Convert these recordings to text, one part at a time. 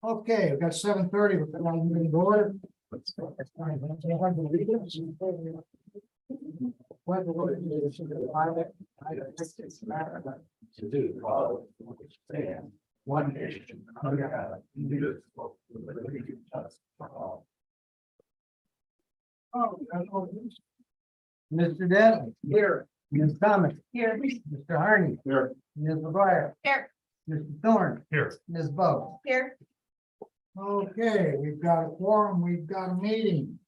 Okay, we've got 7:30. We're going to go order. One nation. Mr. Denton. Here. Ms. Thomas. Here. Mr. Harney. Here. Ms. McGuire. Here. Mr. Thorne. Here. Ms. Bo. Here. Okay, we've got a quorum, we've got a meeting.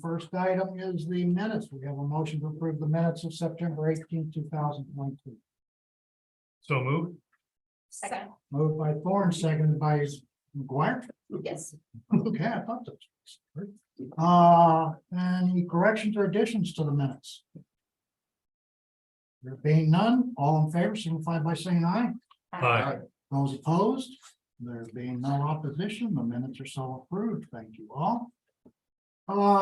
First item is the minutes. We have a motion to approve the minutes of September 18, 2022. So moved. Second. Moved by Thorne, seconded by McGuire. Yes. Okay, I thought that was. Any corrections or additions to the minutes? There being none, all in favor, signify by saying aye. Aye. Those opposed, there being no opposition, the minutes are so approved. Thank you all.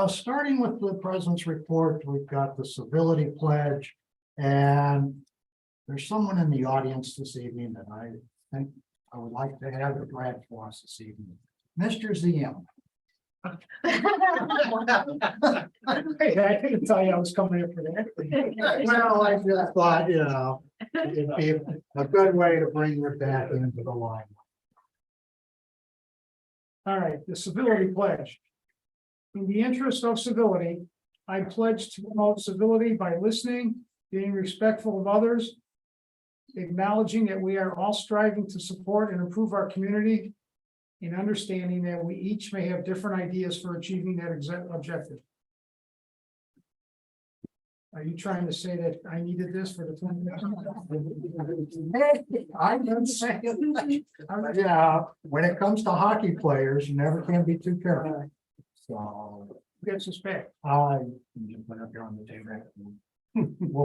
Starting with the president's report, we've got the civility pledge, and there's someone in the audience this evening that I think I would like to have it read for us this evening. Mr. ZM. Hey, I couldn't tell you I was coming in for that. Well, I just thought, it'd be a good way to bring you back into the line. All right, the civility pledge. In the interest of civility, I pledge to promote civility by listening, being respectful of others, acknowledging that we are all striving to support and improve our community, and understanding that we each may have different ideas for achieving that objective. Are you trying to say that I needed this for the 20 minutes? I didn't say it. Yeah, when it comes to hockey players, you never can be too careful. So Get suspect. We'll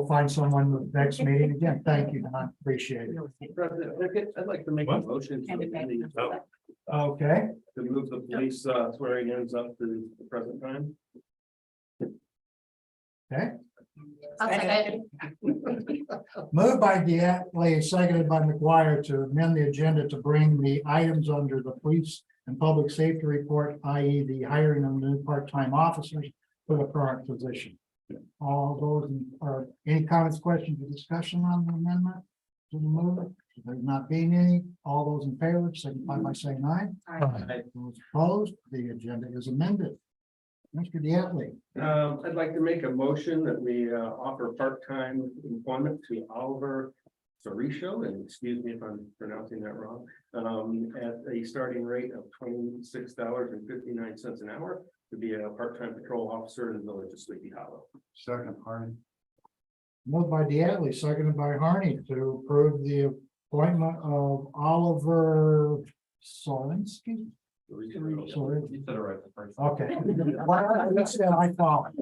find someone the next meeting again. Thank you, Don. Appreciate it. President, I'd like to make a motion to Okay, move the police swearing ins up to the present time. okay. Second. Moved by Diatley, seconded by McGuire to amend the agenda to bring the items under the police and public safety report, i.e. the hiring of new part-time officers for the current position. All those, or any comments, questions, or discussion on the amendment to the move? There not being any, all those in favor, signify by saying aye. Aye. Those opposed, the agenda is amended. Mr. Diatley. I'd like to make a motion that we offer part-time employment to Oliver Sorisho, and excuse me if I'm pronouncing that wrong, at a starting rate of $26.59 an hour to be a part-time patrol officer in the village of Sleepy Hollow. Second, Harney. Moved by Diatley, seconded by Harney to approve the appointment of Oliver Solinsky. Sorry. You said it right the first. Okay. Well, that's what I thought.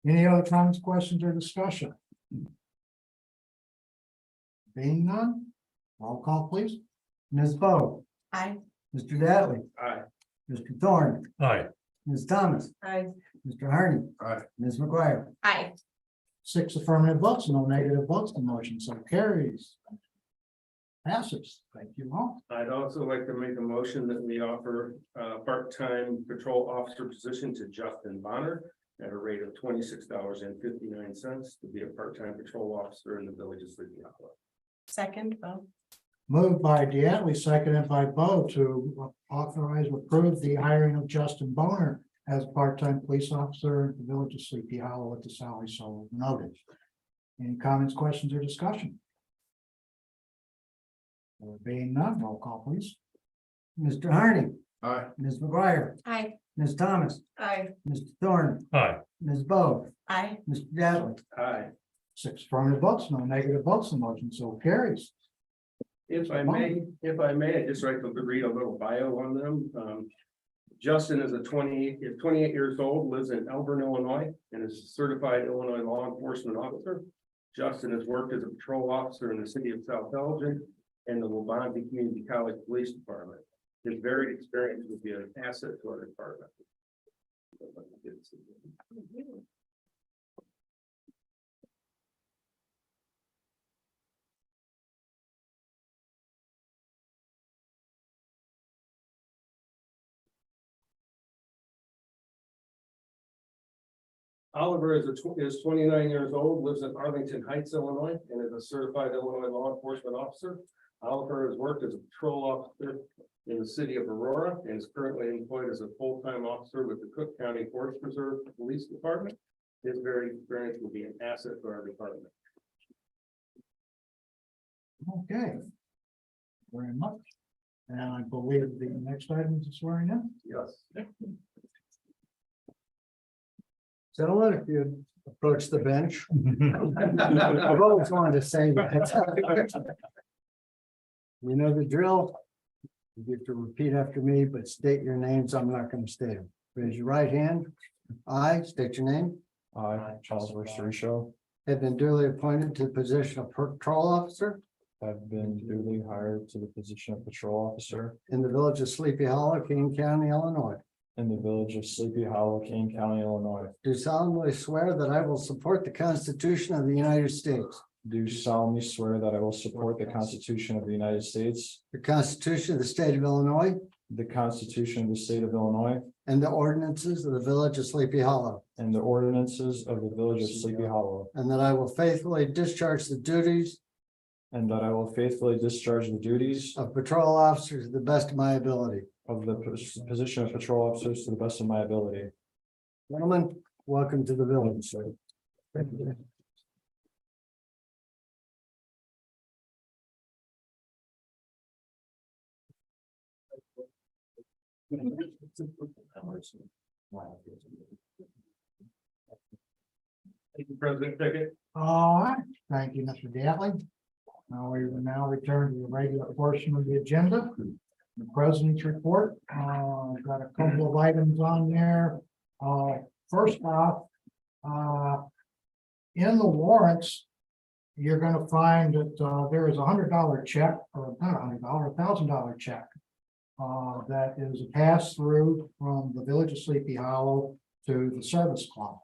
Any other comments, questions, or discussion? Being none, roll call, please. Ms. Bo. Aye. Mr. Diatley. Aye. Mr. Thorne. Aye. Ms. Thomas. Aye. Mr. Harney. Aye. Ms. McGuire. Aye. 6 affirmative votes, no negative votes, the motion so carries. Passes. Thank you all. I'd also like to make a motion that we offer a part-time patrol officer position to Justin Bonner at a rate of $26.59 to be a part-time patrol officer in the village of Sleepy Hollow. Second. Bo. Moved by Diatley, seconded by Bo to authorize or approve the hiring of Justin Boner as part-time police officer in the village of Sleepy Hollow at the salary so noted. Any comments, questions, or discussion? There being none, roll call, please. Mr. Harney. Aye. Ms. McGuire. Aye. Ms. Thomas. Aye. Mr. Thorne. Aye. Ms. Bo. Aye. Mr. Diatley. Aye. 6 affirmative votes, no negative votes, the motion so carries. If I may, I'd just like to read a little bio on them. Justin is 28 years old, lives in Elburn, Illinois, and is a certified Illinois law enforcement officer. Justin has worked as a patrol officer in the city of South Elgin and the Wabanti Community College Police Department. His varied experience would be an asset to our department. Oliver is 29 years old, lives in Arlington Heights, Illinois, and is a certified Illinois law enforcement officer. Oliver has worked as a patrol officer in the city of Aurora and is currently employed as a full-time officer with the Cook County Forest Preserve Police Department. His very experience will be an asset to our department. Okay. Very much. And I believe the next item is swearing in. Yes. Gentlemen, if you approach the bench. I've always wanted to say that. You know the drill. You get to repeat after me, but state your names. I'm not going to state them. Raise your right hand. I state your name. I, Charles Restoration, Have been duly appointed to the position of patrol officer have been duly hired to the position of patrol officer in the village of Sleepy Hollow, King County, Illinois. in the village of Sleepy Hollow, King County, Illinois. Do solemnly swear that I will support the Constitution of the United States, Do solemnly swear that I will support the Constitution of the United States, the Constitution of the State of Illinois, the Constitution of the State of Illinois, and the ordinances of the village of Sleepy Hollow, and the ordinances of the village of Sleepy Hollow, and that I will faithfully discharge the duties and that I will faithfully discharge the duties of patrol officer to the best of my ability. of the position of patrol officers to the best of my ability. Gentlemen, welcome to the village. Thank you, President Pickett. All right, thank you, Mr. Gatley. Now we will now return to the regular portion of the agenda. The president's report, I've got a couple of items on there. First off, in the warrants, you're gonna find that there is $100 check, or not $100, $1,000 check. That is a pass through from the village of Sleepy Hollow to the service club.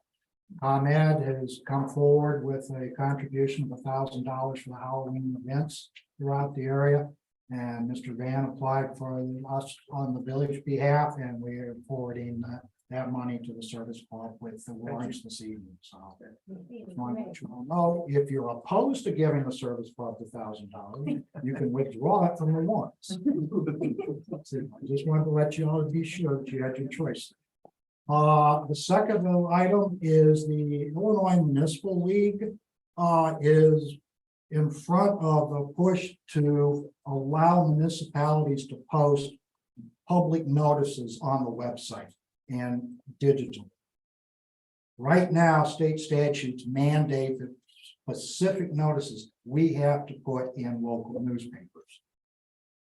ComEd has come forward with a contribution of $1,000 for the Halloween events throughout the area. And Mr. Van applied for us on the village behalf, and we are forwarding that money to the service club with the warrants this evening. So just want to let you all know, if you're opposed to giving the service club the $1,000, you can withdraw it from the warrants. I just wanted to let you all be sure that you had your choice. The second item is the Illinois Municipal League is in front of a push to allow municipalities to post public notices on the website and digital. Right now, state statutes mandate that specific notices we have to put in local newspapers.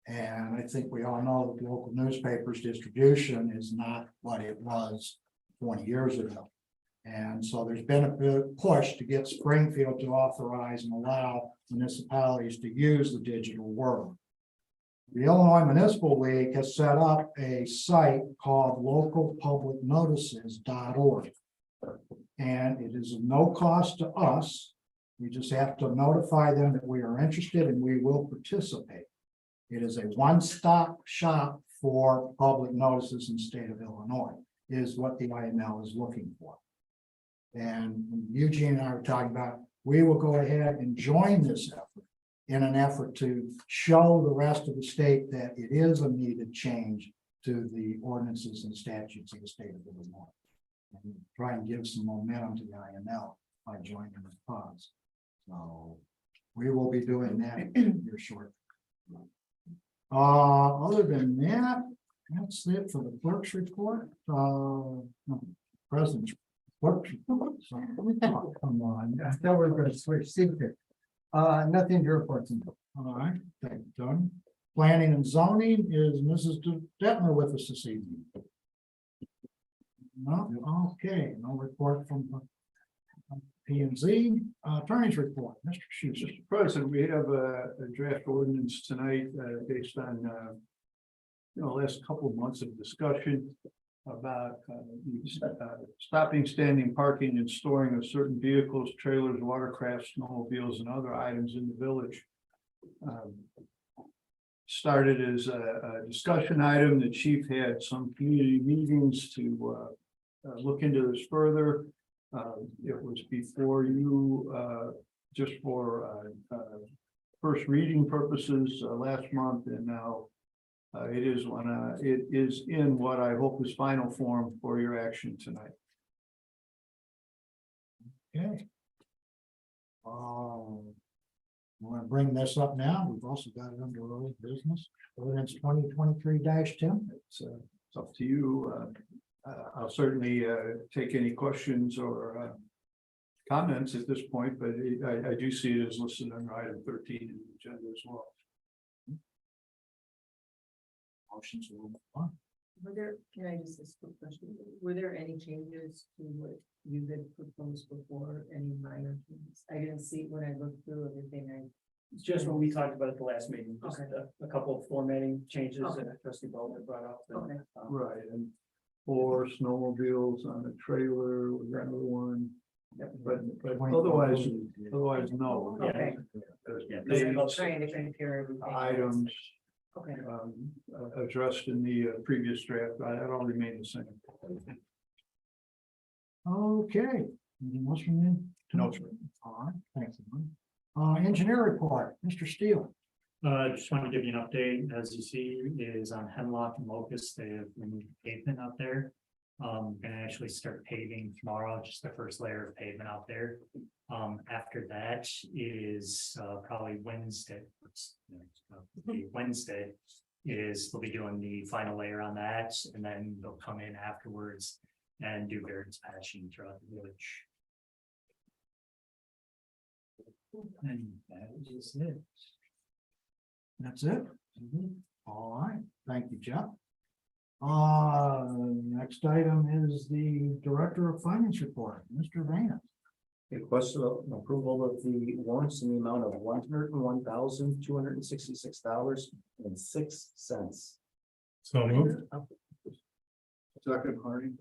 And I think we all know that the local newspapers distribution is not what it was 20 years ago. And so there's been a big push to get Springfield to authorize and allow municipalities to use the digital world. The Illinois Municipal League has set up a site called localpublicnotices.org. And it is of no cost to us. We just have to notify them that we are interested and we will participate. It is a one-stop shop for public notices in the state of Illinois, is what the IML is looking for. And Eugene and I were talking about, we will go ahead and join this effort in an effort to show the rest of the state that it is a needed change to the ordinances and statutes of the state of Illinois. And try and give some momentum to the IML by joining the cause. So we will be doing that here shortly. Other than that, that's it for the clerk's report. No, President's clerk's report. So, oh, come on, I thought we were going to switch seats here. Nothing to report tonight. All right, thank you, Tony. Planning and zoning is Mrs. Detmer with us this evening. No, okay, no report from P and Z. Attorney's report, Mr. Schuster. Mr. President, we have a draft ordinance tonight based on last couple of months of discussion about stopping, standing, parking, and storing of certain vehicles, trailers, watercraft, snowmobiles, and other items in the village. Started as a discussion item. The chief had some community meetings to look into this further. It was before you, just for, first reading purposes, last month, and now it is in what I hope is final form for your action tonight. Okay. Want to bring this up now? We've also got it under old business. Ordinance 2023-10. It's up to you. I'll certainly take any questions or comments at this point, but I do see it as listed under item 13 in the agenda as well. Motions will move on. Can I just ask a quick question? Were there any changes to what you had proposed before, any minor changes? I didn't see when I looked through everything. It's just what we talked about at the last meeting, just Okay. a couple of formatting changes Okay. that trustee Bowman brought up. and, Okay. Right, and 4 snowmobiles on a trailer, was another one. But otherwise, no. Okay. Yeah, Dates, I was trying to compare everything. items, Okay. addressed in the previous draft, that all remained the same. Okay. Anything else from you? No, sir. All right, thanks. Engineer report, Mr. Steele. Just want to give you an update. As you see, is on Hemlock and Locust, they have removed pavement out there. Gonna actually start paving tomorrow, just the first layer of pavement out there. After that is probably Wednesday. Wednesday is they'll be doing the final layer on that, and then they'll come in afterwards and do various patching throughout the village. And that is it. That's it? All right, thank you, Jeff. Next item is the Director of Finance report, Mr. Vance. Request approval of the warrants in the amount of $101,266.06. So moved. Second, Hardy.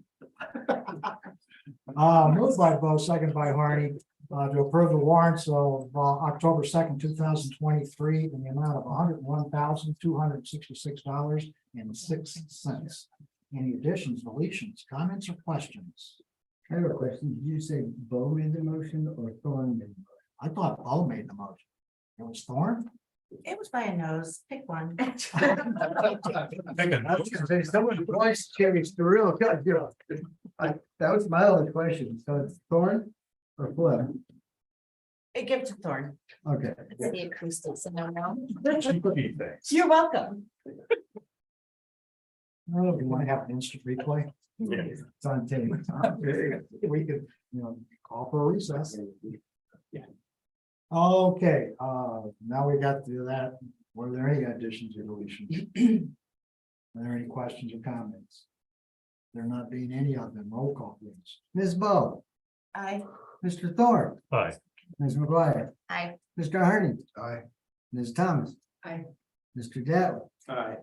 Moved by Bo, second by Harney, to approve the warrants of October 2nd, 2023 in the amount of $101,266.06. Any additions, deletions, comments, or questions? I have a question. Did you say Bo made the motion or Thorne made the I thought Bo made the motion. It was Thorne? It was by a nose. Pick one. motion? I was gonna say, someone voice changed the real, you know. That was my only question. So it's Thorne or Flip? Give it to Thorne. Okay. It's the acoustics and no. You're welcome. Oh, we want to have an instant replay. It's on tape. We could, call for a recess. Okay, now we got to that. Were there any additions or deletions? Are there any questions or comments? There not being any of them, roll call please. Ms. Bo, Aye. Mr. Thorne, Aye. Ms. McGuire, Aye. Mr. Harney, Aye. Ms. Thomas. Aye. Mr. Dattley. Aye.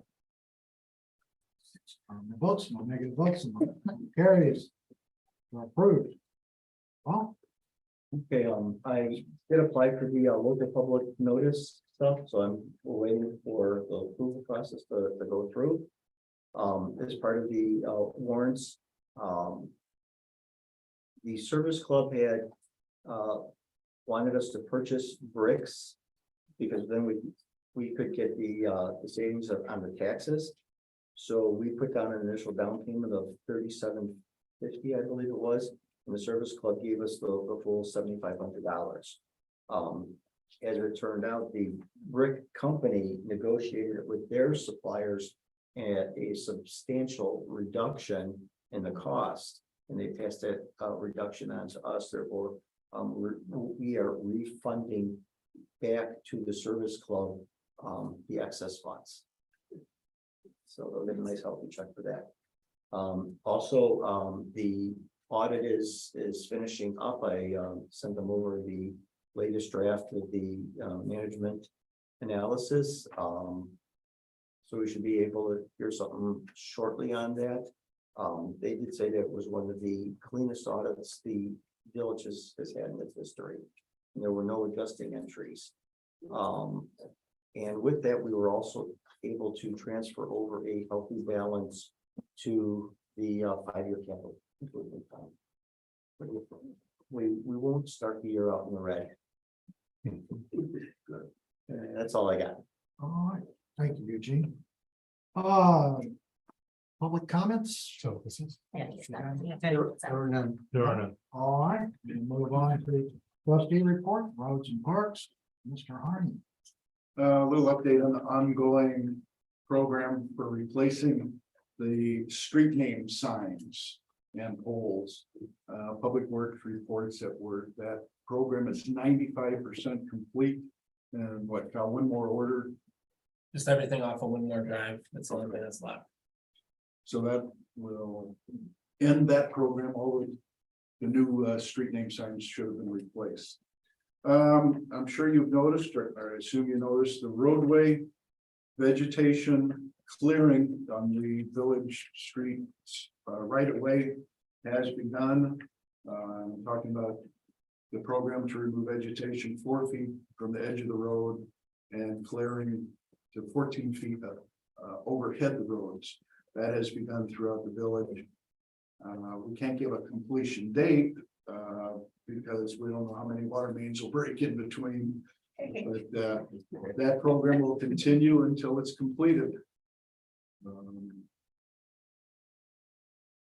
The votes, no negative votes, no carries. Approved. Well, Okay, I did apply for the local public notice stuff, so I'm waiting for the approval process to go through. As part of the warrants, the service club had wanted us to purchase bricks because then we could get the savings on the taxes. So we put down an initial down payment of $37.50, I believe it was. And the service club gave us the full $7,500. As it turned out, the brick company negotiated it with their suppliers at a substantial reduction in the cost. And they passed that reduction on to us. Therefore, we are refunding back to the service club the excess funds. So they'll get a nice healthy check for that. Also, the audit is finishing up. I sent them over the latest draft of the management analysis. So we should be able to hear something shortly on that. They did say that it was one of the cleanest audits the village has had in its history. And there were no adjusting entries. And with that, we were also able to transfer over a healthy balance to the 5-year capital improvement fund. We won't start the year out in the red. That's all I got. All right, thank you, Eugene. Public comments? So this is. There Or none. There are none. All right, we'll move on to trustee report, roads and parks, Mr. Harney. A little update on the ongoing program for replacing the street name signs and poles. Public Works reports that program is 95% complete. And what, got one more order, Just everything off of Windmore Drive, that's the only thing that's left. so that will end that program. All the new street name signs should have been replaced. I'm sure you've noticed, or I assume you noticed, the roadway vegetation clearing on the village streets right away has begun. I'm talking about the program to remove vegetation 4 feet from the edge of the road and clearing to 14 feet overhead the roads. That has begun throughout the village. We can't give a completion date because we don't know how many water mains will break in between. But that program will continue until it's completed.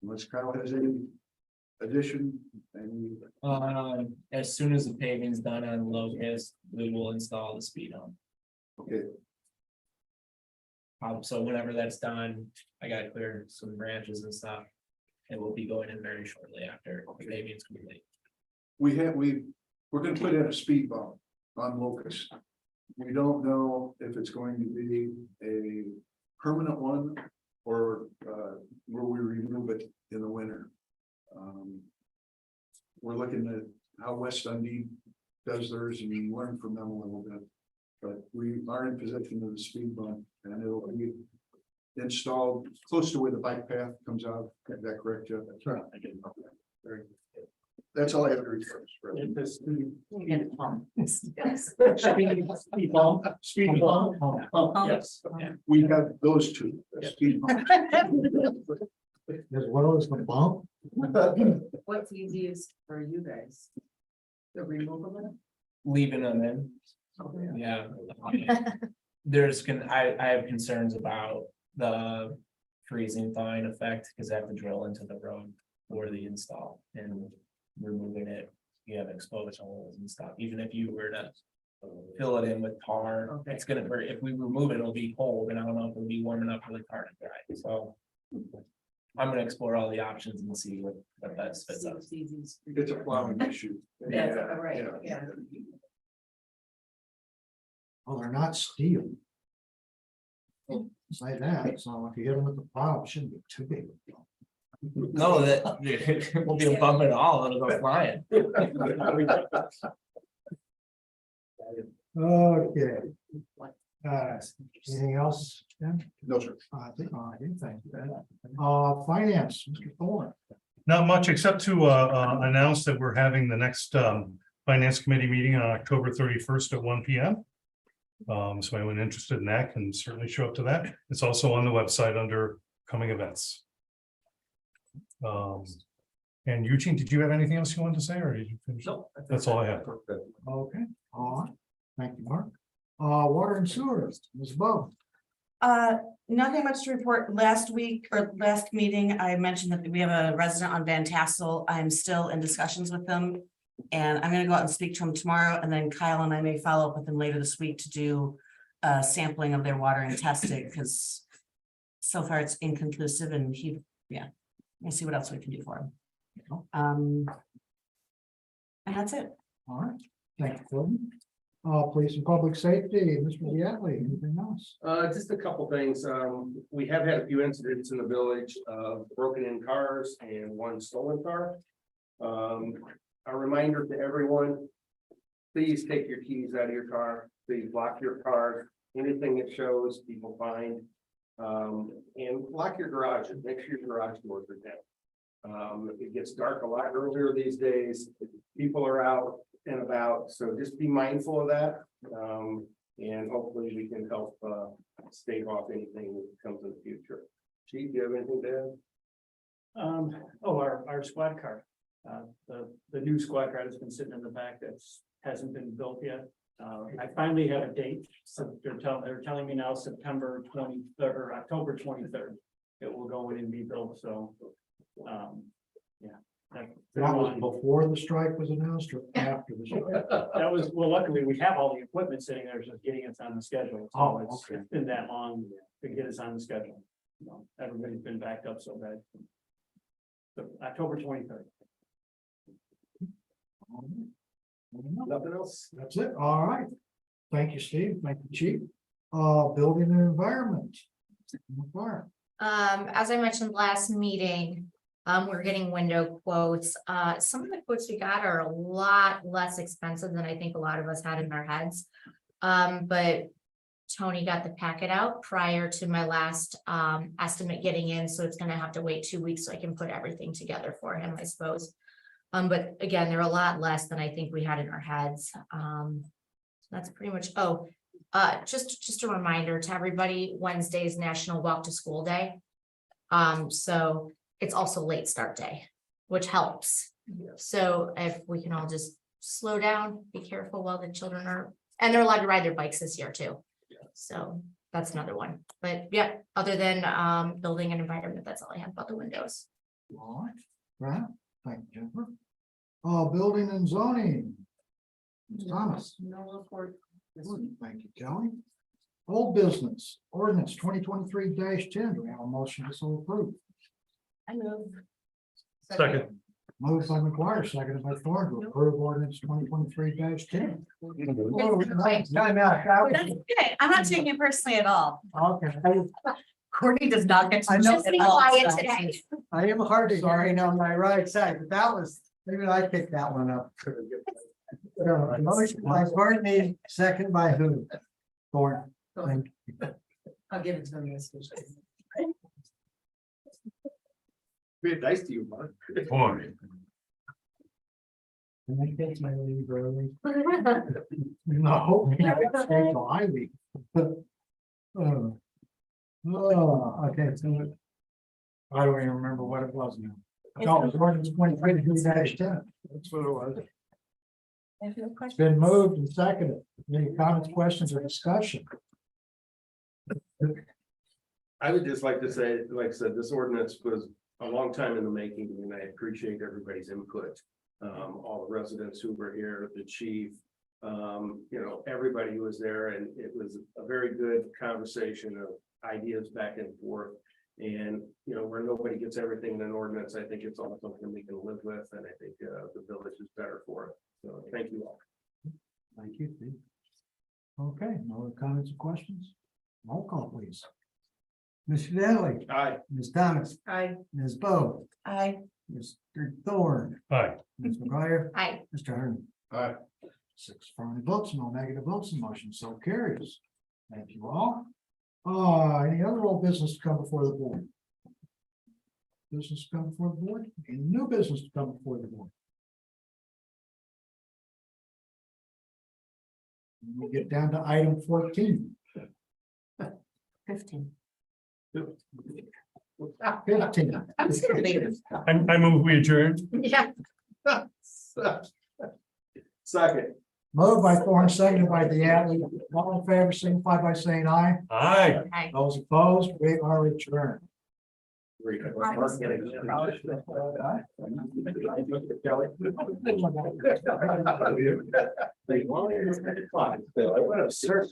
Unless Kyle has any addition, any, As soon as the paving's done on Locust, we will install the speed hump. okay, So whenever that's done, I gotta clear some branches and stuff. It will be going in very shortly after the paving's complete. we're gonna put in a speed bump on Locust. We don't know if it's going to be a permanent one or will we remove it in the winter. We're looking at how West Dundee does theirs and we learn from them a little bit. But we are in possession of the speed bump and it'll be installed close to where the bike path comes out. Is that correct, Jeff? That's right. Very good. That's all I have to refer to. Speed bump. Yes. We have those two. Speed bump. As well as the bump. What's easiest for you guys? The removal of it? Leaving them in. Yeah. I have concerns about the freezing thawing effect, because I have to drill into the road for the install and removing it. You have exposed holes and stuff, even if you were to fill it in with tar, Okay. it's gonna, if we remove it, it'll be cold, and I don't know if it'll be warm enough for the car to dry, so. I'm gonna explore all the options and see what best fits us. Seems easiest. It's a plowing issue. That's right, yeah. Well, they're not steel. Say that, so if you hit them with the plow, it shouldn't be too big. No, that it won't be a bump at all, it'll go flying. Okay. Anything else? Tim? No, sir. I think, thank you. Finance, Mr. Thorne. Not much, except to announce that we're having the next Finance Committee meeting on October 31st at 1 p.m. So anyone interested in that can certainly show up to that. It's also on the website under coming events. And Eugene, did you have anything else you wanted to say, or did you finish? No, That's all I have. Okay, all right. Thank you, Mark. Water and sewer, Ms. Bo. Nothing much to report. Last week or last meeting, I mentioned that we have a resident on Van Tassel. I'm still in discussions with them. And I'm gonna go out and speak to him tomorrow, and then Kyle and I may follow up with them later this week to do a sampling of their water and test it, because so far it's inconclusive, and we'll see what else we can do for him. And that's it. All right, thank you, Phil. Police and public safety, Mr. Diatley, anything else? Just a couple things. We have had a few incidents in the village of broken in cars and one stolen car. A reminder to everyone, please take your keys out of your car, please lock your car, anything that shows people find. And lock your garages, make sure your garage doors are down. It gets dark a lot earlier these days, people are out and about, so just be mindful of that. And hopefully we can help stave off anything that comes in the future. Chief, do you have anything to add? Our squad car. The new squad car has been sitting in the back hasn't been built yet. I finally have a date, so they're telling me now September 23rd or October 23rd. It will go in and be built, so, yeah. That was before the strike was announced or after the strike? That was, well, luckily, we have all the equipment sitting there, just getting us on the schedule. So Oh, it's okay. been that long to get us on the schedule. You know, everybody's been backed up so bad. So October 23rd. Nothing else? That's it. All right. Thank you, Steve. Thank you, Chief. Building and environment. Fire. As I mentioned last meeting, we're getting window quotes. Some of the quotes we got are a lot less expensive than I think a lot of us had in our heads. But Tony got the packet out prior to my last estimate getting in, so it's gonna have to wait 2 weeks so I can put everything together for him, I suppose. But again, they're a lot less than I think we had in our heads. That's pretty much, just a reminder to everybody, Wednesday is National Walk to School Day. So it's also late start day, which helps. So if we can all just slow down, be careful while the children are, and they're allowed to ride their bikes this year too. So that's another one. But yeah, other than building and environment, that's all I have about the windows. All right. Right. Thank you, Jennifer. Building and zoning. Thomas. No report. Thank you, Kelly. Old business ordinance 2023-10. Do we have a motion to so approve? I move. Second. Moved by McGuire, seconded by Thorne to approve ordinance 2023-10. Time out. Okay, I'm not taking it personally at all. Okay. Courtney does not get I to. know. Just be quiet today. I am hard of hearing on my right side, but that was, maybe I picked that one up. Motion by Courtney, second by who? Thorne. Thank I'll give it to him this. Be nice to you, Mark. Boy. Can I take my leave early? No. Till I leave. Okay, so I don't even remember what it was now. No, it was ordinance 2023-10. That's what it was. It's been moved and seconded. Any comments, questions, or discussion? I would just like to say, like I said, this ordinance was a long time in the making, and I appreciate everybody's input. All the residents who were here, the chief, everybody who was there, and it was a very good conversation of ideas back and forth. And, where nobody gets everything in an ordinance, I think it's all something we can live with, and I think the village is better for it. So thank you all. Thank you, Steve. Okay, no other comments or questions? Roll call, please. Mr. Denley, Aye. Ms. Thomas, I, Ms. Bo, I, Mr. Thorne, Aye. Ms. McGuire, Hi. Mr. Herman. Aye. 6 affirmative votes, no negative votes, and motion so carries. Thank you all. Any other old business to come before the board? Business to come before the board? Any new business to come before the board? We get down to item 14. 15. 15. I move we adjourn. Yeah. Second. Moved by Thorne, seconded by Deanne. All in favor, signify by saying aye. Aye. Hi. Those opposed, we are adjourned. I want to search.